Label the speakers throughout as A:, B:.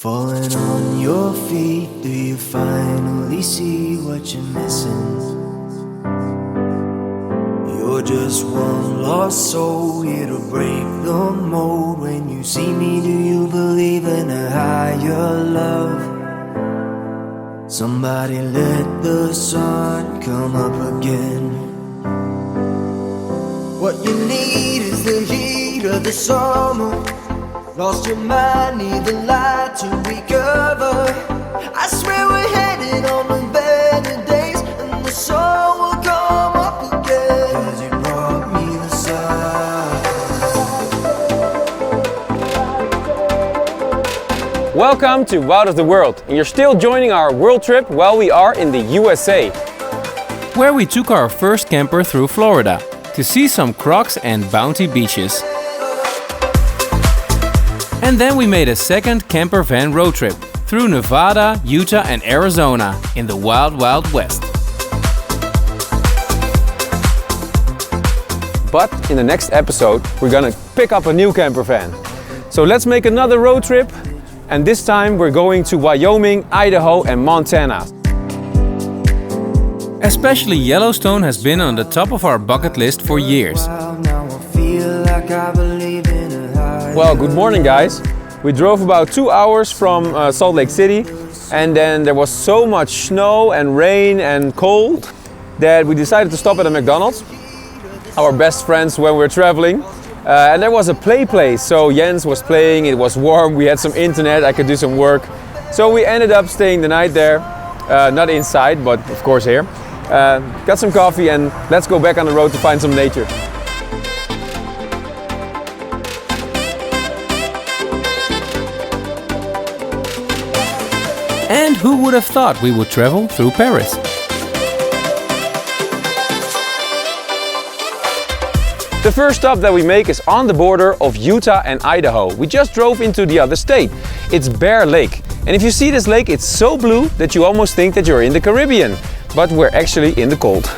A: Falling on your feet, do you finally see what you're missing? You're just one lost soul here to break the mold. When you see me, do you believe in a higher love? Somebody let the sun come up again. What you need is the heat of the summer. Lost your mind, need the light to recover. I swear we're headed on the better days, and the sun will come up again. 'Cause you brought me the sun.
B: Welcome to Wild of the World, and you're still joining our world trip while we are in the USA,
C: where we took our first camper through Florida to see some crocs and bounty beaches. And then we made a second camper van road trip through Nevada, Utah and Arizona in the Wild Wild West.
B: but in the next episode we're gonna pick up a new camper van. So let's make another road trip, and this time we're going to Wyoming, Idaho and Montana.
C: Especially Yellowstone has been on the top of our bucket list for years.
B: Well, good morning guys. We drove about 2 hours from Salt Lake City, and then there was so much snow and rain and cold that we decided to stop at a McDonald's, our best friends when we're traveling. And there was a play place, so Jens was playing, it was warm, we had some internet, I could do some work. So we ended up staying the night there, not inside, but of course here. Got some coffee and let's go back on the road to find some nature.
C: And who would have thought we would travel through Paris?
B: The first stop that we make is on the border of Utah and Idaho. We just drove into the other state. It's Bear Lake. And if you see this lake, it's so blue that you almost think that you're in the Caribbean. But we're actually in the cold.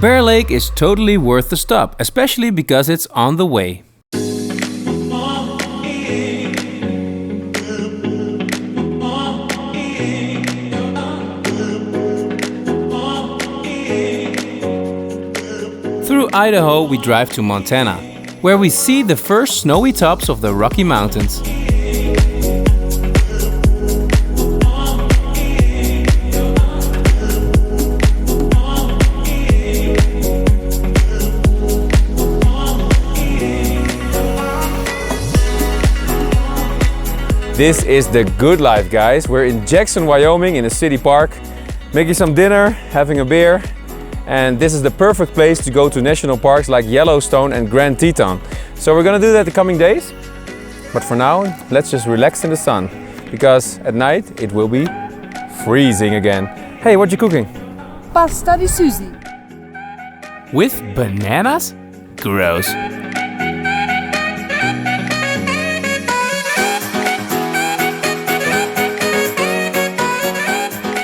C: Bear Lake is totally worth the stop, especially because it's on the way. Through Idaho we drive to Montana, where we see the first snowy tops of the Rocky Mountains.
B: This is the good life, guys. We're in Jackson, Wyoming in a city park, making some dinner, having a beer. And this is the perfect place to go to national parks like Yellowstone and Grand Teton. So we're gonna do that the coming days. But for now, let's just relax in the sun, because at night it will be freezing again. Hey, what you cooking?
D: Pasta di Suzy.
C: With bananas? Gross.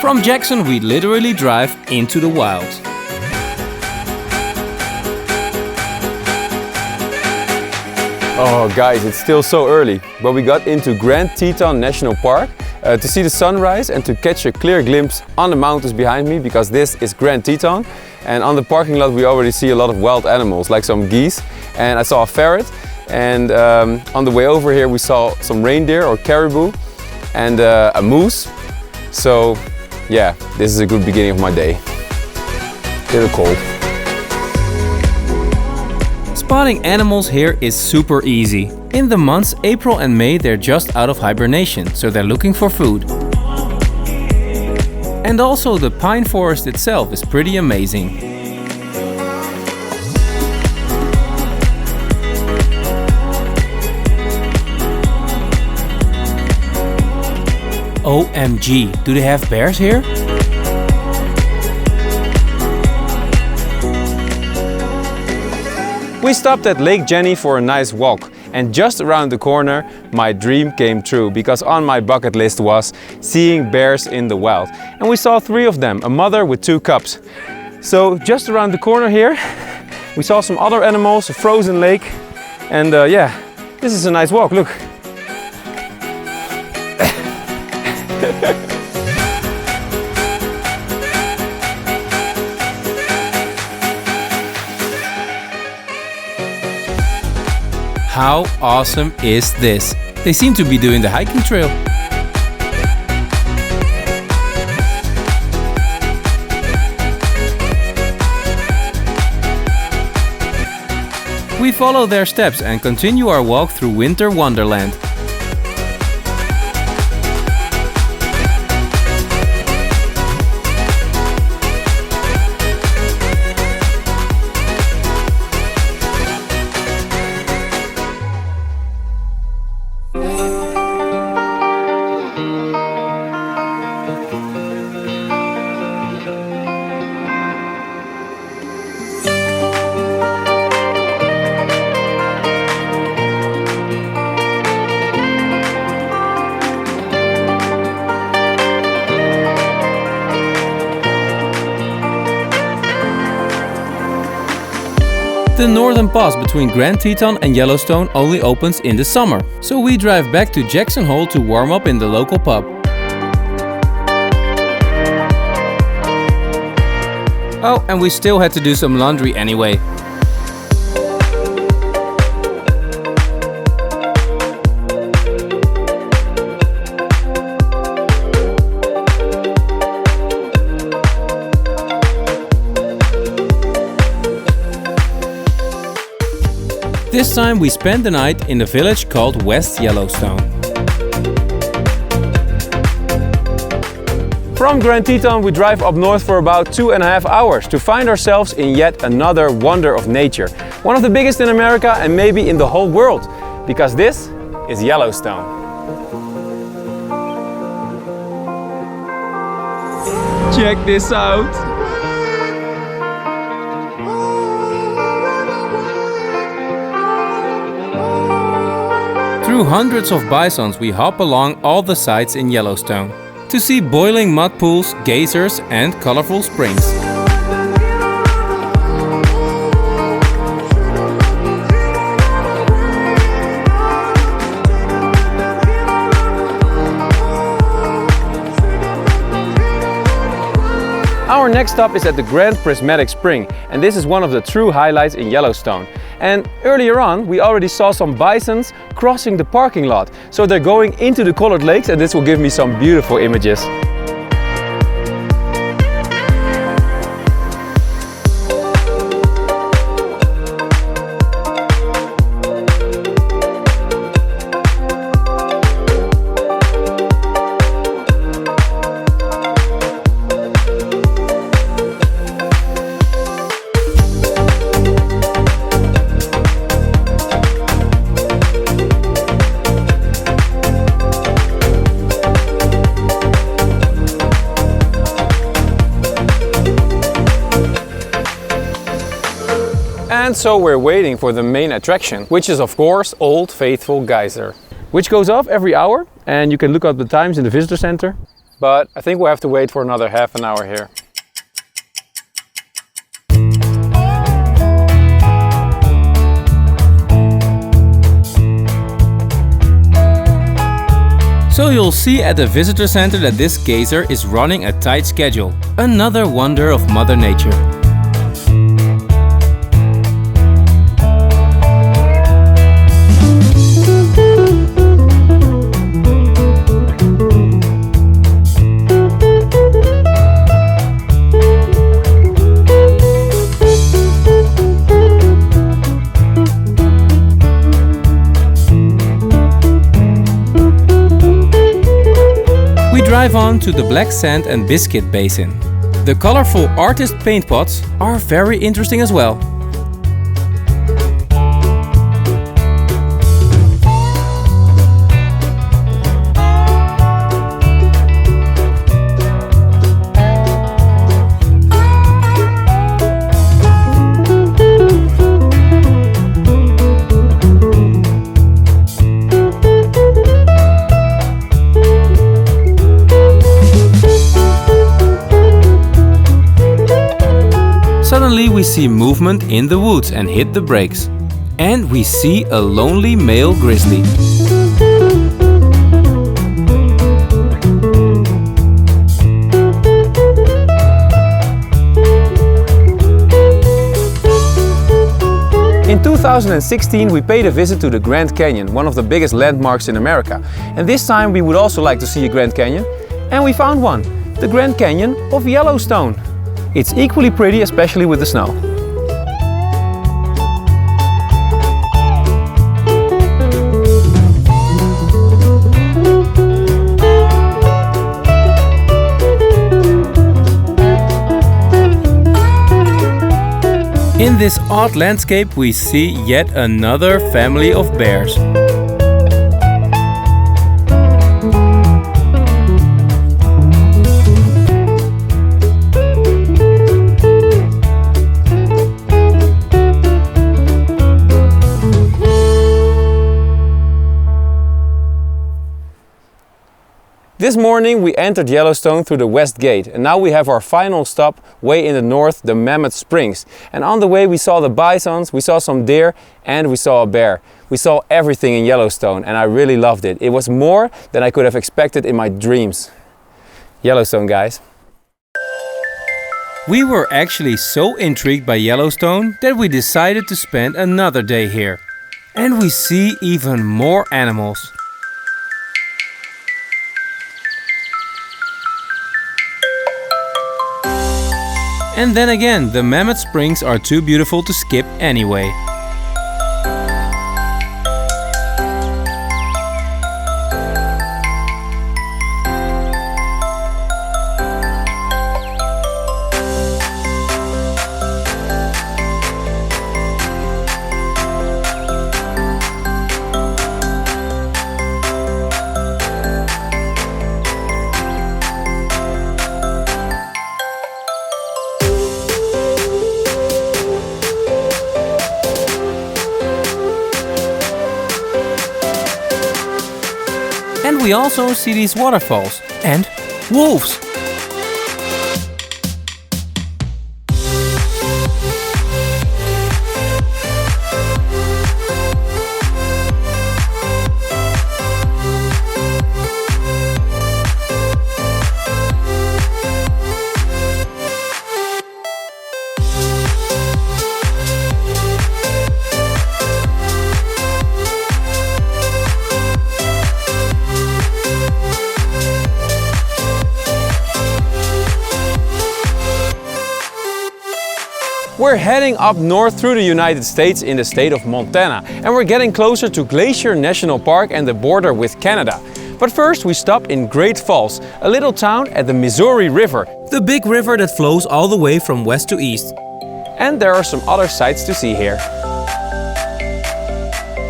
C: From Jackson we literally drive into the wilds.
B: Oh guys, it's still so early, but we got into Grand Teton National Park to see the sunrise and to catch a clear glimpse on the mountains behind me, because this is Grand Teton. And on the parking lot we already see a lot of wild animals, like some geese, and I saw a ferret. And on the way over here we saw some reindeer or caribou and a moose. So yeah, this is a good beginning of my day. A little cold.
C: Spotting animals here is super easy. In the months April and May they're just out of hibernation, so they're looking for food. And also the pine forest itself is pretty amazing. OMG, do they have bears here?
B: We stopped at Lake Jenny for a nice walk, and just around the corner my dream came true, because on my bucket list was seeing bears in the wild. And we saw 3 of them, a mother with 2 cubs. So just around the corner here we saw some other animals, a frozen lake, and yeah, this is a nice walk, look.
C: How awesome is this? They seem to be doing the hiking trail. We follow their steps and continue our walk through Winter Wonderland. The northern pass between Grand Teton and Yellowstone only opens in the summer, so we drive back to Jackson Hole to warm up in the local pub. Oh, and we still had to do some laundry anyway. This time we spent the night in a village called West Yellowstone.
B: From Grand Teton we drive up north for about 2.5 hours to find ourselves in yet another wonder of nature. One of the biggest in America and maybe in the whole world, because this is Yellowstone. Check this out!
C: Through hundreds of bisons we hop along all the sites in Yellowstone to see boiling mud pools, geysers and colorful springs.
B: Our next stop is at the Grand Prismatic Spring, and this is one of the true highlights in Yellowstone. And earlier on we already saw some bisons crossing the parking lot, so they're going into the colored lakes, and this will give me some beautiful images. And so we're waiting for the main attraction, which is of course Old Faithful Geyser, which goes off every hour, and you can look up the times in the visitor center. But I think we'll have to wait for another half an hour here.
C: So you'll see at the visitor center that this geyser is running a tight schedule. Another wonder of Mother Nature. Drive on to the Black Sand and Biscuit Basin. The colorful artist paint pots are very interesting as well. we see movement in the woods and hit the brakes. And we see a lonely male grizzly.
B: In 2016 we paid a visit to the Grand Canyon, one of the biggest landmarks in America. And this time we would also like to see a Grand Canyon. And we found one, the Grand Canyon of Yellowstone. It's equally pretty, especially with the snow.
C: In this odd landscape we see yet another family of bears.
B: This morning we entered Yellowstone through the west gate, and now we have our final stop way in the north, the Mammoth Springs. And on the way we saw the bisons, we saw some deer, and we saw a bear. We saw everything in Yellowstone and I really loved it. It was more than I could have expected in my dreams. Yellowstone, guys.
C: We were actually so intrigued by Yellowstone that we decided to spend another day here. And we see even more animals. And then again, the Mammoth Springs are too beautiful to skip anyway. And we also see these waterfalls and wolves.
B: We're heading up north through the United States in the state of Montana, and we're getting closer to Glacier National Park and the border with Canada. But first we stop in Great Falls, a little town at the Missouri River.
C: The big river that flows all the way from west to east.
B: And there are some other sights to see here.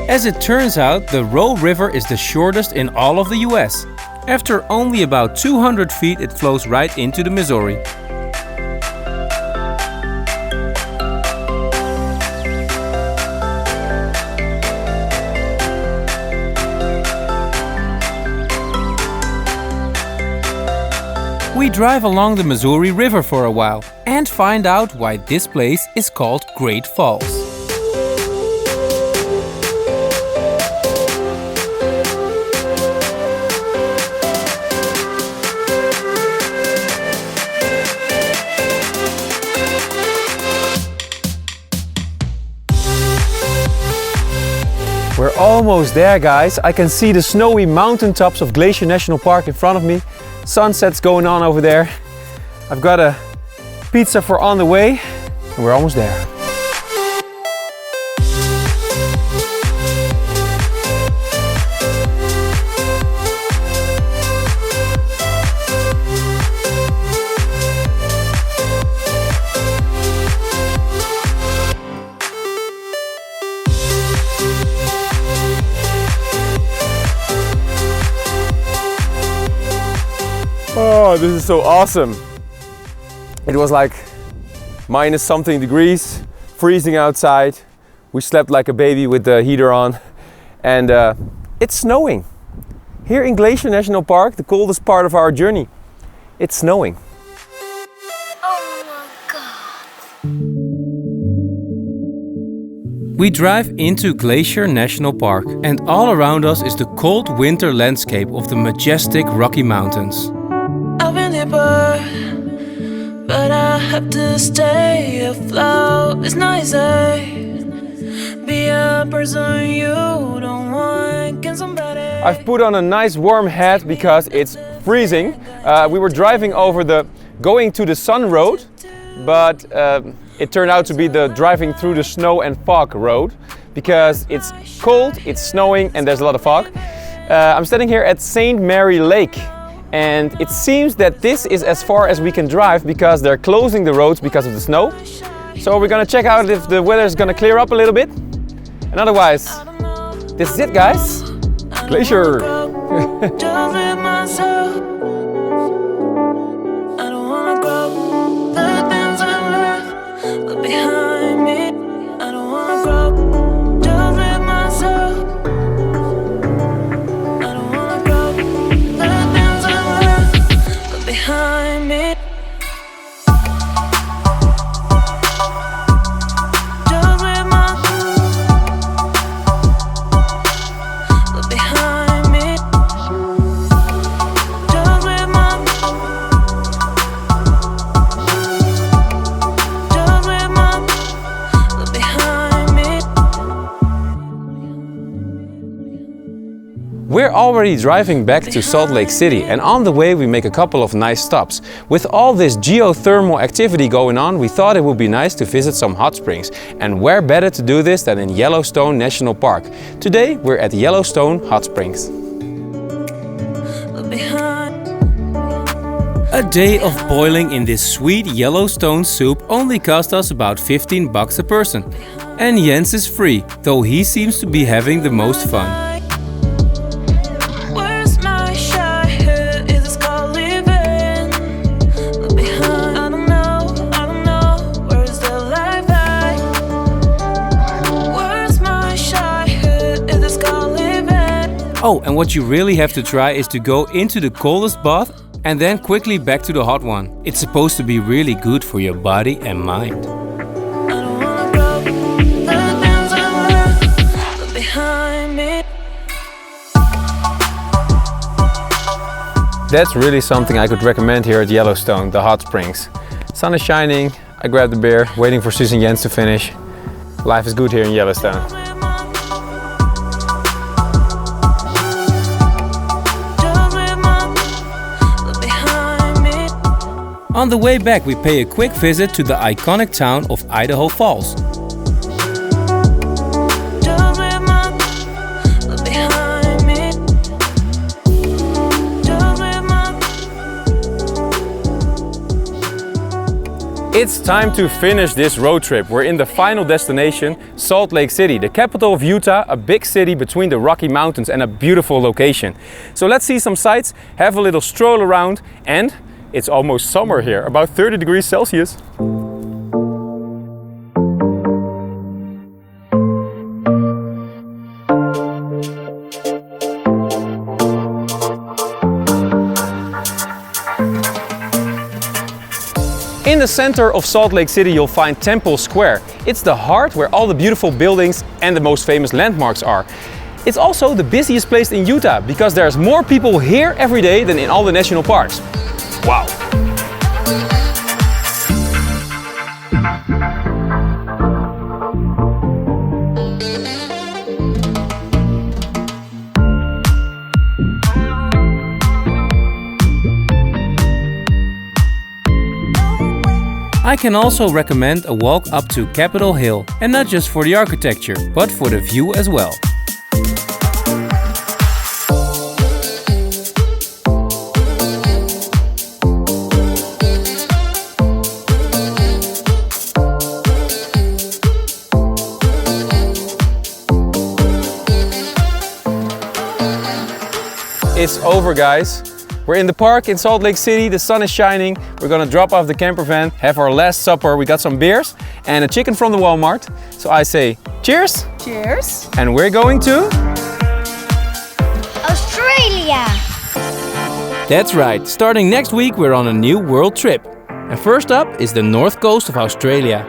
C: As it turns out, the Roe River is the shortest in all of the US. After only about 200 feet it flows right into the Missouri. We drive along the Missouri River for a while and find out why this place is called Great Falls.
B: We're almost there, guys. I can see the snowy mountaintops of Glacier National Park in front of me. Sunset's going on over there. I've got a pizza for on the way, and we're almost there. Oh, this is so awesome. It was like minus something degrees, freezing outside. We slept like a baby with the heater on, and it's snowing. Here in Glacier National Park, the coldest part of our journey, it's snowing.
E: Oh my God.
C: We drive into Glacier National Park, and all around us is the cold winter landscape of the majestic Rocky Mountains.
E: I've been here but I have to stay afloat. It's not easy. Be a person you don't want. Can somebody?
B: I've put on a nice warm hat because it's freezing. We were driving over the going to the sun road, but it turned out to be the driving through the snow and fog road because it's cold, it's snowing, and there's a lot of fog. I'm standing here at St. Mary Lake, and it seems that this is as far as we can drive because they're closing the roads because of the snow. So we're gonna check out if the weather is gonna clear up a little bit, and otherwise, this is it, guys. Glacier. We're already driving back to Salt Lake City, and on the way we make a couple of nice stops. With all this geothermal activity going on, we thought it would be nice to visit some hot springs. And where better to do this than in Yellowstone National Park. Today we're at Yellowstone Hot Springs.
C: A day of boiling in this sweet Yellowstone soup only cost us about $15 a person. And Jens is free, though he seems to be having the most fun. Oh, and what you really have to try is to go into the coldest bath and then quickly back to the hot one. It's supposed to be really good for your body and mind.
B: That's really something I could recommend here at Yellowstone, the hot springs. Sun is shining, I grabbed a beer, waiting for Susan Jens to finish. Life is good here in Yellowstone.
C: On the way back, we pay a quick visit to the iconic town of Idaho Falls.
B: It's time to finish this road trip. We're in the final destination, Salt Lake City, the capital of Utah, a big city between the Rocky Mountains and a beautiful location. So let's see some sights, have a little stroll around, and it's almost summer here, about 30 degrees Celsius. In the center of Salt Lake City you'll find Temple Square. It's the heart where all the beautiful buildings and the most famous landmarks are. It's also the busiest place in Utah because there's more people here every day than in all the national parks. Wow!
C: I can also recommend a walk up to Capitol Hill, and not just for the architecture, but for the view as well.
B: It's over, guys. We're in the park in Salt Lake City, the sun is shining. We're gonna drop off the camper van, have our last supper. We got some beers and a chicken from the Walmart. So I say cheers.
D: Cheers.
B: And we're going to
F: Australia.
C: That's right, starting next week we're on a new world trip. And first up is the north coast of Australia.